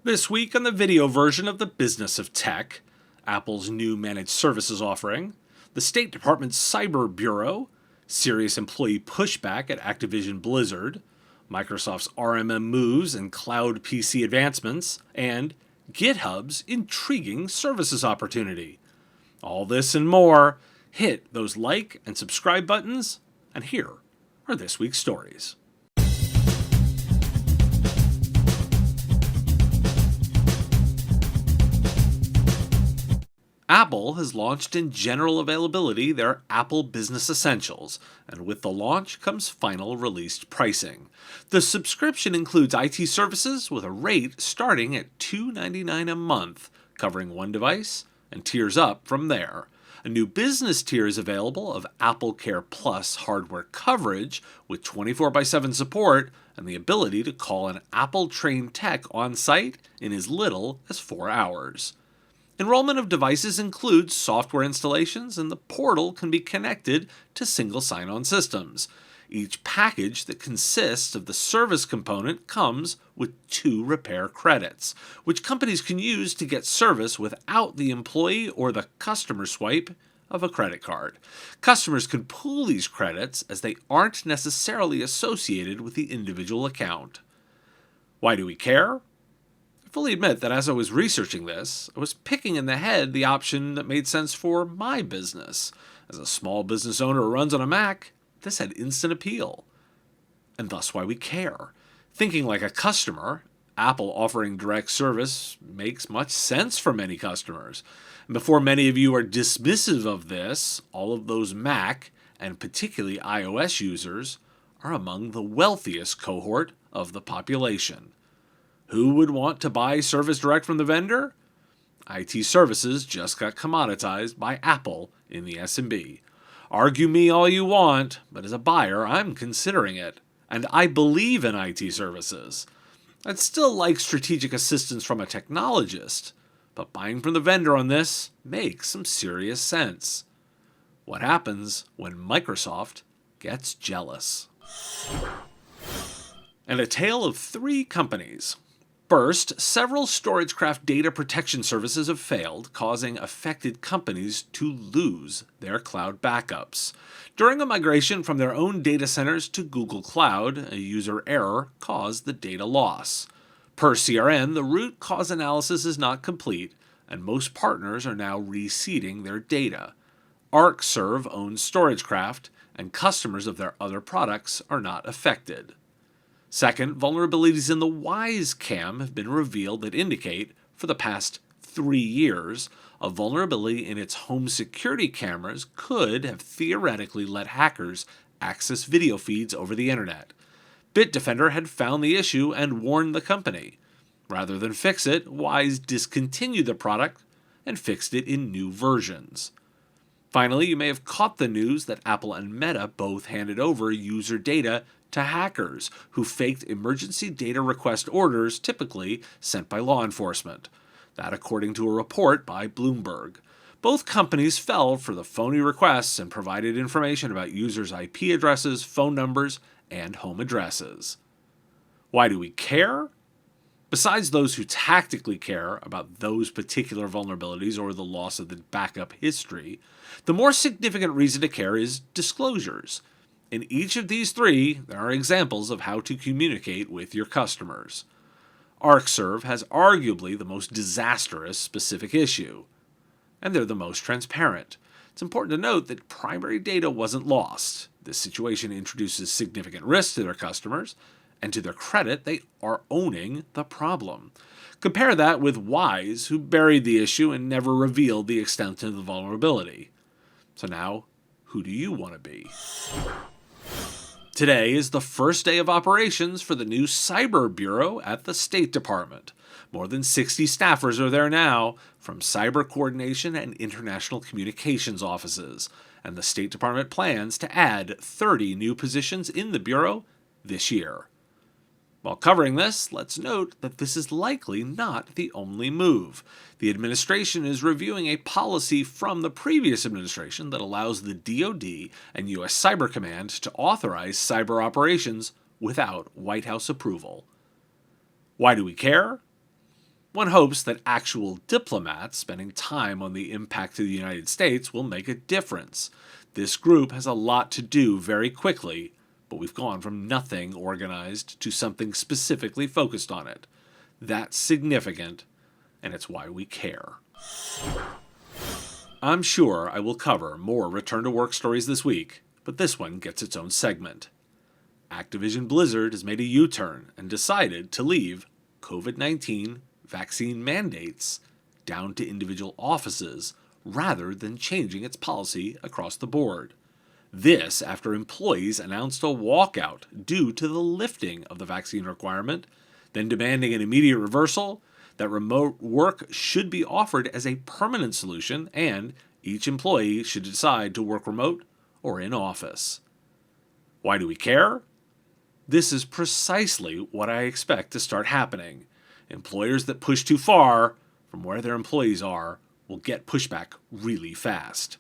This week on the video version of the Business of Tech, Apple's new managed services offering, the State Department's Cyber Bureau, serious employee pushback at Activision Blizzard, Microsoft's RMM moves and cloud PC advancements, and GitHub's intriguing services opportunity. All this and more. Hit those like and subscribe buttons, and here are this week's stories. Apple has launched in general availability their Apple Business Essentials, and with the launch comes final released pricing. The subscription includes IT services with a rate starting at $2.99 a month, covering one device, and tiers up from there. A new business tier is available of Apple Care Plus hardware coverage with 24/7 support and the ability to call an Apple-trained tech on site in as little as 4 hours. Enrollment of devices includes software installations, and the portal can be connected to single sign-on systems. Each package that consists of the service component comes with 2 repair credits, which companies can use to get service without the employee or the customer swipe of a credit card. Customers can pool these credits as they aren't necessarily associated with the individual account. Why do we care? I fully admit that as I was researching this, I was picking in the head the option that made sense for my business. As a small business owner who runs on a Mac, this had instant appeal. And thus why we care. Thinking like a customer, Apple offering direct service makes much sense for many customers. And before many of you are dismissive of this, all of those Mac, and particularly iOS users, are among the wealthiest cohort of the population. Who would want to buy service direct from the vendor? IT services just got commoditized by Apple in the SMB. Argue me all you want, but as a buyer, I'm considering it. And I believe in IT services. I'd still like strategic assistance from a technologist, but buying from the vendor on this makes some serious sense. What happens when Microsoft gets jealous? And a tale of 3 companies. First, several StorageCraft data protection services have failed, causing affected companies to lose their cloud backups. During a migration from their own data centers to Google Cloud, a user error caused the data loss. Per CRN, the root cause analysis is not complete, and most partners are now reseeding their data. Arcserve owns StorageCraft, and customers of their other products are not affected. Second, vulnerabilities in the WiseCam have been revealed that indicate, for the past 3 years, a vulnerability in its home security cameras could have theoretically let hackers access video feeds over the internet. Bitdefender had found the issue and warned the company. Rather than fix it, Wise discontinued the product and fixed it in new versions. Finally, you may have caught the news that Apple and Meta both handed over user data to hackers who faked emergency data request orders typically sent by law enforcement. That according to a report by Bloomberg. Both companies fell for the phony requests and provided information about users' IP addresses, phone numbers, and home addresses. Why do we care? Besides those who tactically care about those particular vulnerabilities or the loss of the backup history, the more significant reason to care is disclosures. In each of these 3, there are examples of how to communicate with your customers. Arcserve has arguably the most disastrous specific issue, and they're the most transparent. It's important to note that primary data wasn't lost. This situation introduces significant risk to their customers, and to their credit, they are owning the problem. Compare that with Wise, who buried the issue and never revealed the extent of the vulnerability. So now, who do you want to be? Today is the first day of operations for the new Cyber Bureau at the State Department. More than 60 staffers are there now, from cyber coordination and international communications offices, and the State Department plans to add 30 new positions in the Bureau this year. While covering this, let's note that this is likely not the only move. The administration is reviewing a policy from the previous administration that allows the DoD and U.S. Cyber Command to authorize cyber operations without White House approval. Why do we care? One hopes that actual diplomats spending time on the impact to the United States will make a difference. This group has a lot to do very quickly, but we've gone from nothing organized to something specifically focused on it. That's significant, and it's why we care. I'm sure I will cover more return-to-work stories this week, but this one gets its own segment. Activision Blizzard has made a U-turn and decided to leave COVID-19 vaccine mandates down to individual offices rather than changing its policy across the board. This after employees announced a walkout due to the lifting of the vaccine requirement, then demanding an immediate reversal, that remote work should be offered as a permanent solution, and each employee should decide to work remote or in office. Why do we care? This is precisely what I expect to start happening. Employers that push too far from where their employees are will get pushback really fast.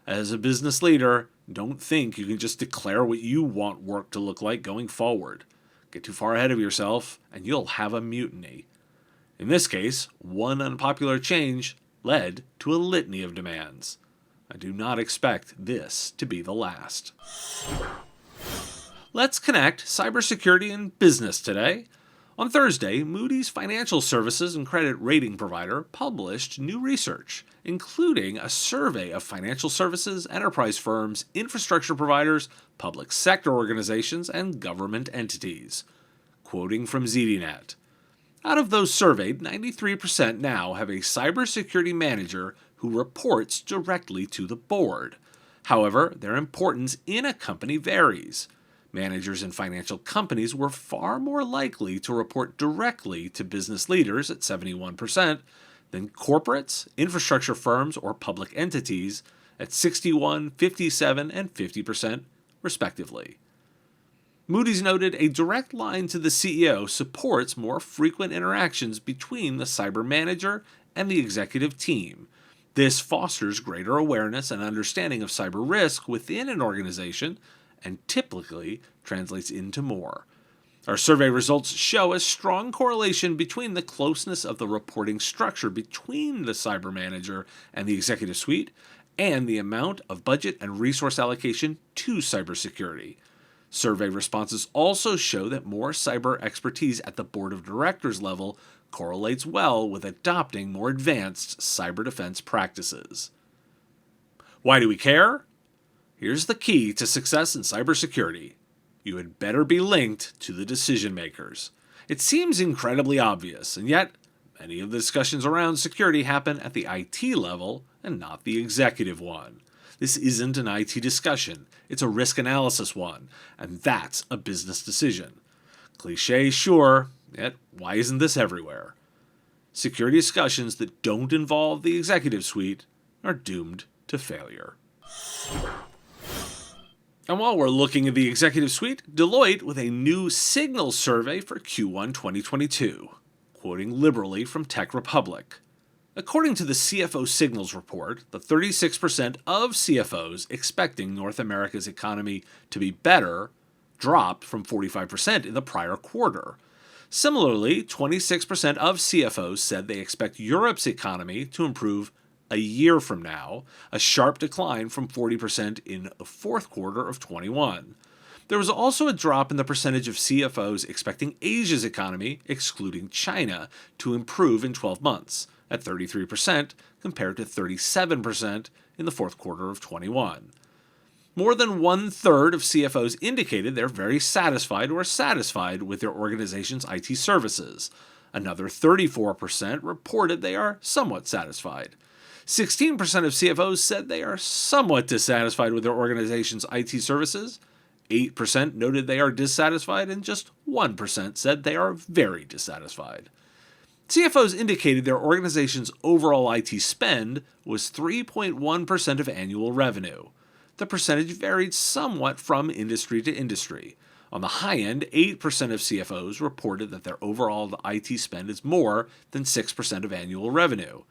As a business leader, don't think you can just declare what you want work to look like going forward. Get too far ahead of yourself, and you'll have a mutiny. In this case, one unpopular change led to a litany of demands. I do not expect this to be the last. Let's connect cybersecurity and business today. On Thursday, Moody's financial services and credit rating provider published new research, including a survey of financial services, enterprise firms, infrastructure providers, public sector organizations, and government entities. Quoting from ZDNet, out of those surveyed, 93% now have a cybersecurity manager who reports directly to the board. However, their importance in a company varies. Managers in financial companies were far more likely to report directly to business leaders at 71% than corporates, infrastructure firms, or public entities at 61%, 57%, and 50%, respectively. Moody's noted a direct line to the CEO supports more frequent interactions between the cyber manager and the executive team. This fosters greater awareness and understanding of cyber risk within an organization and typically translates into more. Our survey results show a strong correlation between the closeness of the reporting structure between the cyber manager and the executive suite and the amount of budget and resource allocation to cybersecurity. Survey responses also show that more cyber expertise at the board of directors level correlates well with adopting more advanced cyber defense practices. Why do we care? Here's the key to success in cybersecurity. You had better be linked to the decision makers. It seems incredibly obvious, and yet many of the discussions around security happen at the IT level and not the executive one. This isn't an IT discussion, it's a risk analysis one, and that's a business decision. Cliché, sure, yet why isn't this everywhere? Security discussions that don't involve the executive suite are doomed to failure. And while we're looking at the executive suite, Deloitte with a new Signal survey for Q1 2022, quoting liberally from Tech Republic. According to the CFO Signals report, the 36% of CFOs expecting North America's economy to be better dropped from 45% in the prior quarter. Similarly, 26% of CFOs said they expect Europe's economy to improve a year from now, a sharp decline from 40% in the fourth quarter of 21. There was also a drop in the percentage of CFOs expecting Asia's economy, excluding China, to improve in 12 months, at 33% compared to 37% in the fourth quarter of 21. More than one-third of CFOs indicated they're very satisfied or satisfied with their organization's IT services. Another 34% reported they are somewhat satisfied. 16% of CFOs said they are somewhat dissatisfied with their organization's IT services. 8% noted they are dissatisfied, and just 1% said they are very dissatisfied. CFOs indicated their organization's overall IT spend was 3.1% of annual revenue. The percentage varied somewhat from industry to industry. On the high end, 8% of CFOs reported that their overall IT spend is more than 6% of annual revenue.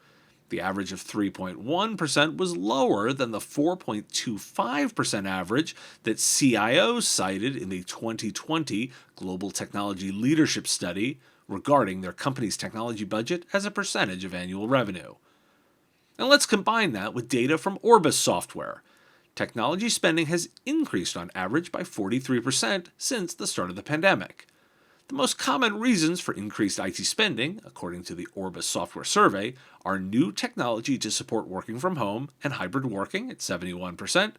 The average of 3.1% was lower than the 4.25% average that CIOs cited in the 2020 Global Technology Leadership Study, regarding their company's technology budget as a percentage of annual revenue. And let's combine that with data from Orbis Software. Technology spending has increased on average by 43% since the start of the pandemic. The most common reasons for increased IT spending, according to the Orbis Software Survey, are new technology to support working from home and hybrid working at 71%,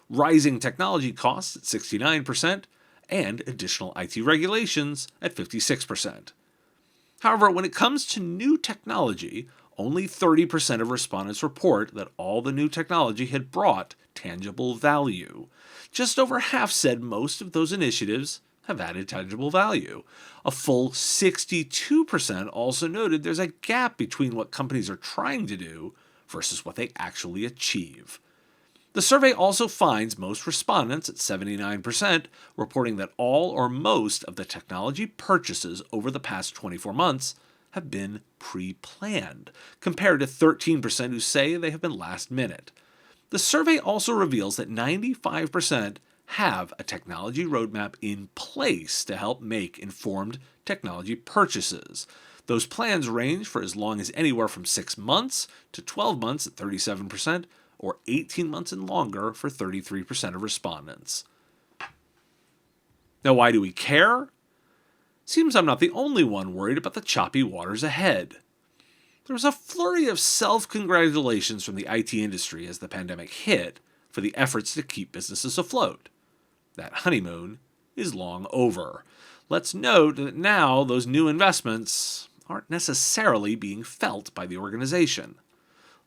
rising technology costs at 69%, and additional IT regulations at 56%. However, when it comes to new technology, only 30% of respondents report that all the new technology had brought tangible value. Just over half said most of those initiatives have added tangible value. A full 62% also noted there's a gap between what companies are trying to do versus what they actually achieve. The survey also finds most respondents at 79% reporting that all or most of the technology purchases over the past 24 months have been pre-planned, compared to 13% who say they have been last minute. The survey also reveals that 95% have a technology roadmap in place to help make informed technology purchases. Those plans range for as long as anywhere from 6 months to 12 months at 37%, or 18 months and longer for 33% of respondents. Now, why do we care? Seems I'm not the only one worried about the choppy waters ahead. There was a flurry of self-congratulations from the IT industry as the pandemic hit for the efforts to keep businesses afloat. That honeymoon is long over. Let's note that now those new investments aren't necessarily being felt by the organization.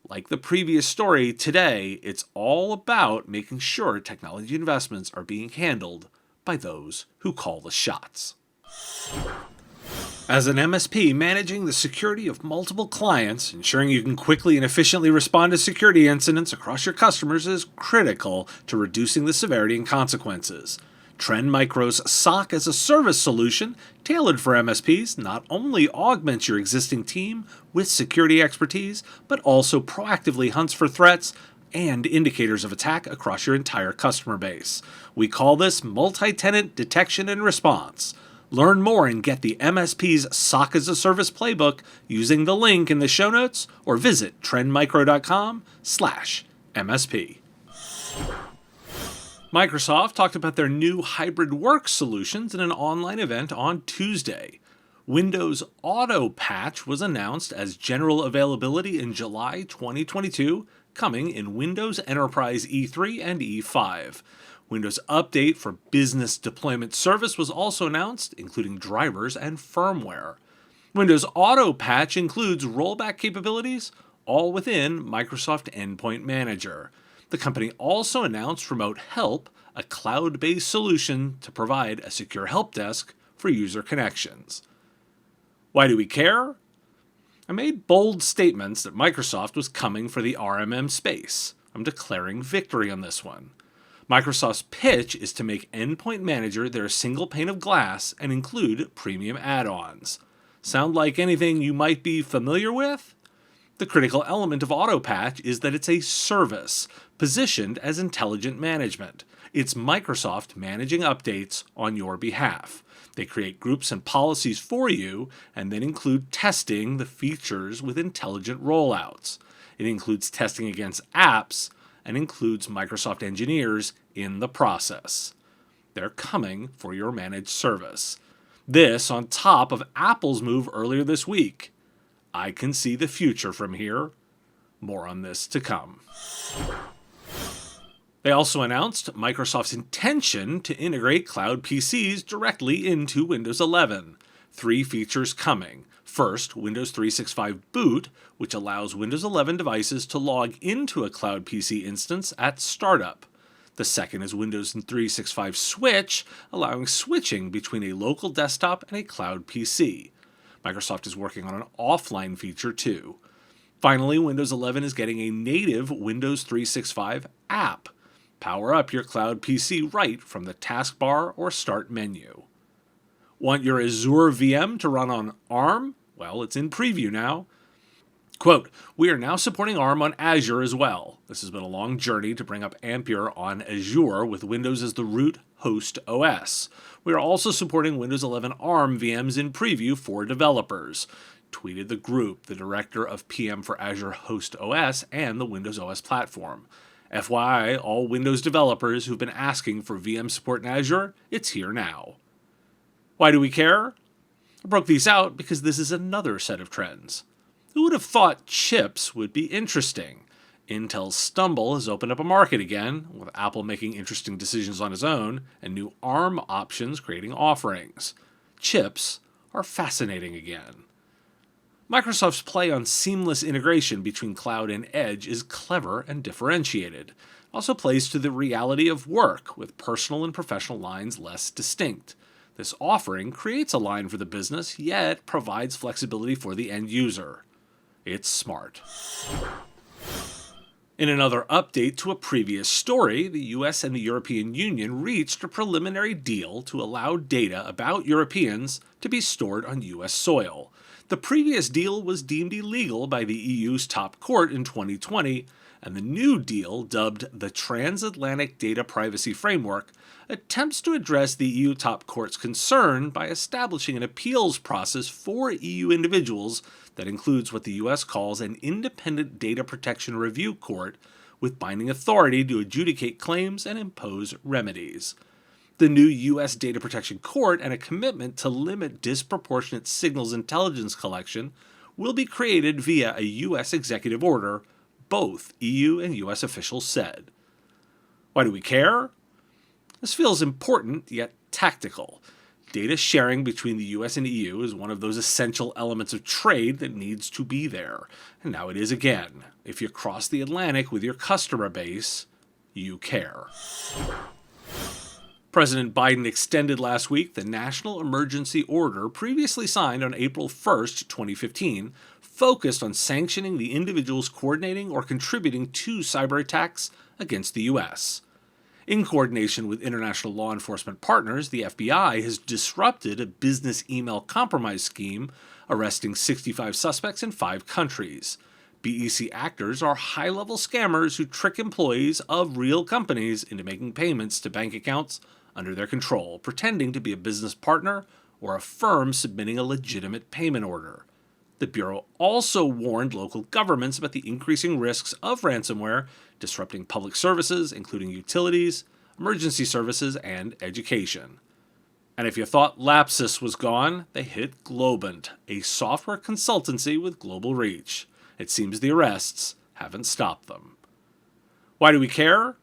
Like the previous story, today it's all about making sure technology investments are being handled by those who call the shots. As an MSP managing the security of multiple clients, ensuring you can quickly and efficiently respond to security incidents across your customers is critical to reducing the severity and consequences. Trend Micro's SOC as a service solution, tailored for MSPs, not only augments your existing team with security expertise, but also proactively hunts for threats and indicators of attack across your entire customer base. We call this multi-tenant detection and response. Learn more and get the MSP's SOC as a Service playbook using the link in the show notes or visit trendmicro.com/MSP. Microsoft talked about their new hybrid work solutions in an online event on Tuesday. Windows Auto Patch was announced as general availability in July 2022, coming in Windows Enterprise E3 and E5. Windows Update for Business Deployment Service was also announced, including drivers and firmware. Windows Auto Patch includes rollback capabilities, all within Microsoft Endpoint Manager. The company also announced Remote Help, a cloud-based solution to provide a secure help desk for user connections. Why do we care? I made bold statements that Microsoft was coming for the RMM space. I'm declaring victory on this one. Microsoft's pitch is to make Endpoint Manager their single pane of glass and include premium add-ons. Sound like anything you might be familiar with? The critical element of AutoPatch is that it's a service, positioned as intelligent management. It's Microsoft managing updates on your behalf. They create groups and policies for you, and then include testing the features with intelligent rollouts. It includes testing against apps, and includes Microsoft engineers in the process. They're coming for your managed service. This on top of Apple's move earlier this week. I can see the future from here. More on this to come. They also announced Microsoft's intention to integrate cloud PCs directly into Windows 11. 3 features coming. First, Windows 365 Boot, which allows Windows 11 devices to log into a cloud PC instance at startup. The second is Windows 365 Switch, allowing switching between a local desktop and a cloud PC. Microsoft is working on an offline feature too. Finally, Windows 11 is getting a native Windows 365 app. Power up your cloud PC right from the taskbar or start menu. Want your Azure VM to run on ARM? Well, it's in preview now. Quote, we are now supporting ARM on Azure as well. This has been a long journey to bring up Ampere on Azure with Windows as the root Host OS. We are also supporting Windows 11 ARM VMs in preview for developers, tweeted the group, the director of PM for Azure Host OS and the Windows OS platform. FYI, all Windows developers who've been asking for VM support in Azure, it's here now. Why do we care? I broke these out because this is another set of trends. Who would have thought chips would be interesting? Intel's stumble has opened up a market again, with Apple making interesting decisions on its own, and new ARM options creating offerings. Chips are fascinating again. Microsoft's play on seamless integration between cloud and edge is clever and differentiated. It also plays to the reality of work, with personal and professional lines less distinct. This offering creates a line for the business, yet provides flexibility for the end user. It's smart. In another update to a previous story, the US and the European Union reached a preliminary deal to allow data about Europeans to be stored on US soil. The previous deal was deemed illegal by the EU's top court in 2020, and the new deal, dubbed the Transatlantic Data Privacy Framework, attempts to address the EU top court's concern by establishing an appeals process for EU individuals that includes what the US calls an independent data protection review court with binding authority to adjudicate claims and impose remedies. The new U.S. Data Protection Court and a commitment to limit disproportionate signals intelligence collection will be created via a U.S. executive order, both EU and U.S. officials said. Why do we care? This feels important, yet tactical. Data sharing between the US and EU is one of those essential elements of trade that needs to be there. And now it is again. If you cross the Atlantic with your customer base, you care. President Biden extended last week the national emergency order previously signed on April 1st, 2015, focused on sanctioning the individuals coordinating or contributing to cyber attacks against the U.S. In coordination with international law enforcement partners, the FBI has disrupted a business email compromise scheme, arresting 65 suspects in 5 countries. BEC actors are high-level scammers who trick employees of real companies into making payments to bank accounts under their control, pretending to be a business partner or a firm submitting a legitimate payment order. The Bureau also warned local governments about the increasing risks of ransomware disrupting public services, including utilities, emergency services, and education. And if you thought Lapsus was gone, they hit Globant, a software consultancy with global reach. It seems the arrests haven't stopped them. Why do we care?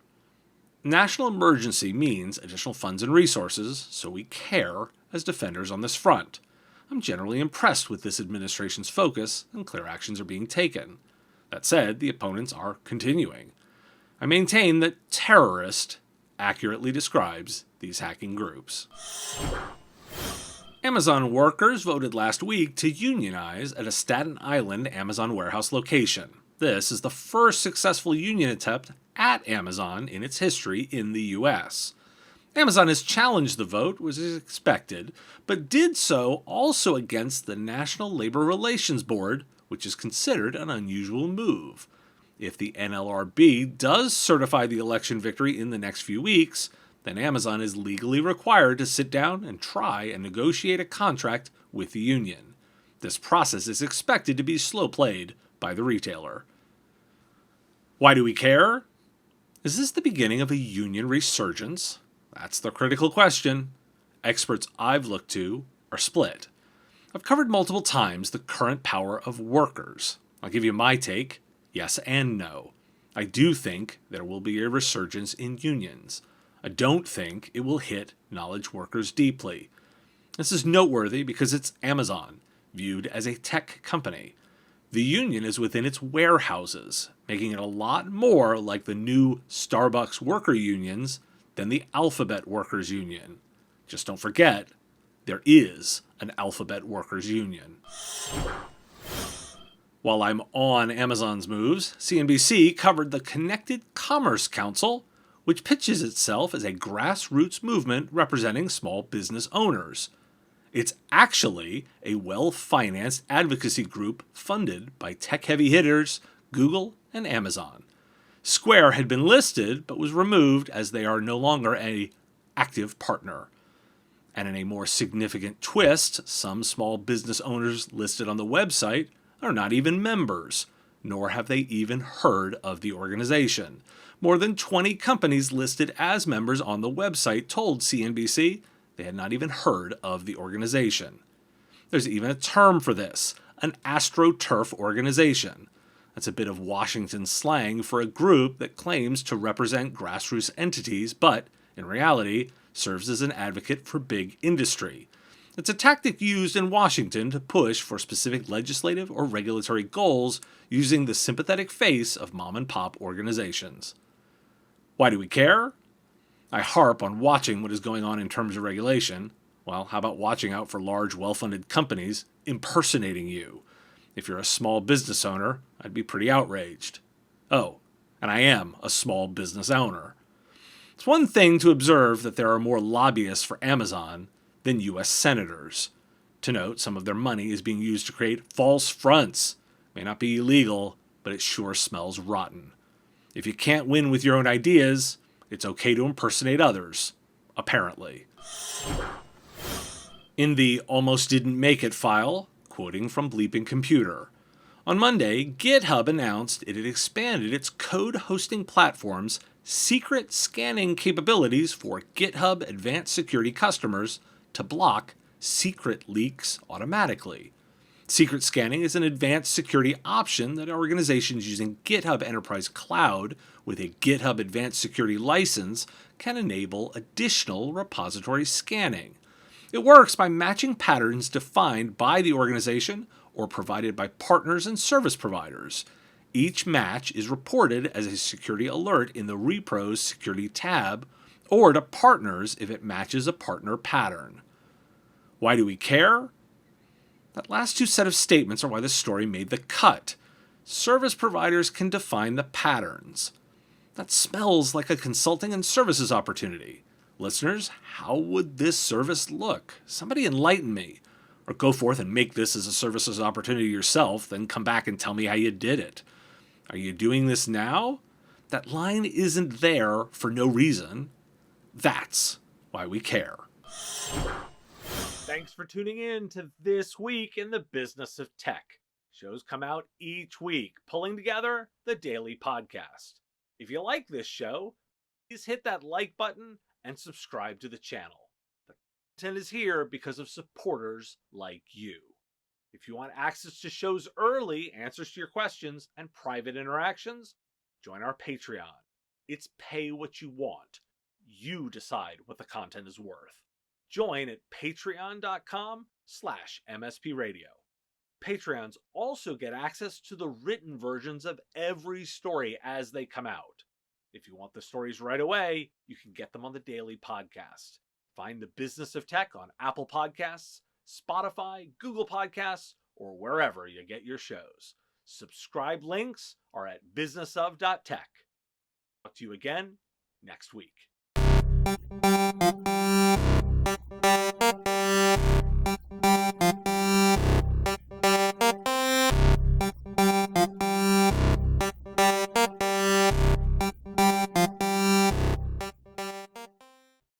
National emergency means additional funds and resources, so we care as defenders on this front. I'm generally impressed with this administration's focus, and clear actions are being taken. That said, the opponents are continuing. I maintain that terrorist accurately describes these hacking groups. Amazon workers voted last week to unionize at a Staten Island Amazon warehouse location. This is the first successful union attempt at Amazon in its history in the U.S. Amazon has challenged the vote, which is expected, but did so also against the National Labor Relations Board, which is considered an unusual move. If the NLRB does certify the election victory in the next few weeks, then Amazon is legally required to sit down and try and negotiate a contract with the union. This process is expected to be slow-played by the retailer. Why do we care? Is this the beginning of a union resurgence? That's the critical question. Experts I've looked to are split. I've covered multiple times the current power of workers. I'll give you my take, yes and no. I do think there will be a resurgence in unions. I don't think it will hit knowledge workers deeply. This is noteworthy because it's Amazon, viewed as a tech company. The union is within its warehouses, making it a lot more like the new Starbucks worker unions than the Alphabet Workers Union. Just don't forget, there is an Alphabet Workers Union. While I'm on Amazon's moves, CNBC covered the Connected Commerce Council, which pitches itself as a grassroots movement representing small business owners. It's actually a well-financed advocacy group funded by tech-heavy hitters Google and Amazon. Square had been listed, but was removed as they are no longer a active partner. And in a more significant twist, some small business owners listed on the website are not even members, nor have they even heard of the organization. More than 20 companies listed as members on the website told CNBC they had not even heard of the organization. There's even a term for this, an AstroTurf organization. That's a bit of Washington slang for a group that claims to represent grassroots entities, but, in reality, serves as an advocate for big industry. It's a tactic used in Washington to push for specific legislative or regulatory goals using the sympathetic face of mom-and-pop organizations. Why do we care? I harp on watching what is going on in terms of regulation. Well, how about watching out for large, well-funded companies impersonating you? If you're a small business owner, I'd be pretty outraged. Oh, and I am a small business owner. It's one thing to observe that there are more lobbyists for Amazon than U.S. senators. To note, some of their money is being used to create false fronts. May not be illegal, but it sure smells rotten. If you can't win with your own ideas, it's okay to impersonate others, apparently. In the Almost Didn't Make It file, quoting from Bleeping Computer, on Monday, GitHub announced it had expanded its code hosting platform's secret scanning capabilities for GitHub Advanced Security customers to block secret leaks automatically. Secret scanning is an advanced security option that organizations using GitHub Enterprise Cloud with a GitHub Advanced Security license can enable additional repository scanning. It works by matching patterns defined by the organization or provided by partners and service providers. Each match is reported as a security alert in the Repro's Security tab, or to partners if it matches a partner pattern. Why do we care? That last two set of statements are why the story made the cut. Service providers can define the patterns. That smells like a consulting and services opportunity. Listeners, how would this service look? Somebody enlighten me. Or go forth and make this as a services opportunity yourself, then come back and tell me how you did it. Are you doing this now? That line isn't there for no reason. That's why we care. Thanks for tuning in to This Week in the Business of Tech. Shows come out each week, pulling together the daily podcast. If you like this show, please hit that like button and subscribe to the channel. The content is here because of supporters like you. If you want access to shows early, answers to your questions, and private interactions, join our Patreon. It's pay what you want. You decide what the content is worth. Join at patreon.com/MSPradio. Patreons also get access to the written versions of every story as they come out. If you want the stories right away, you can get them on the daily podcast. Find The Business of Tech on Apple Podcasts, Spotify, Google Podcasts, or wherever you get your shows. Subscribe links are at businessof.tech. Talk to you again next week.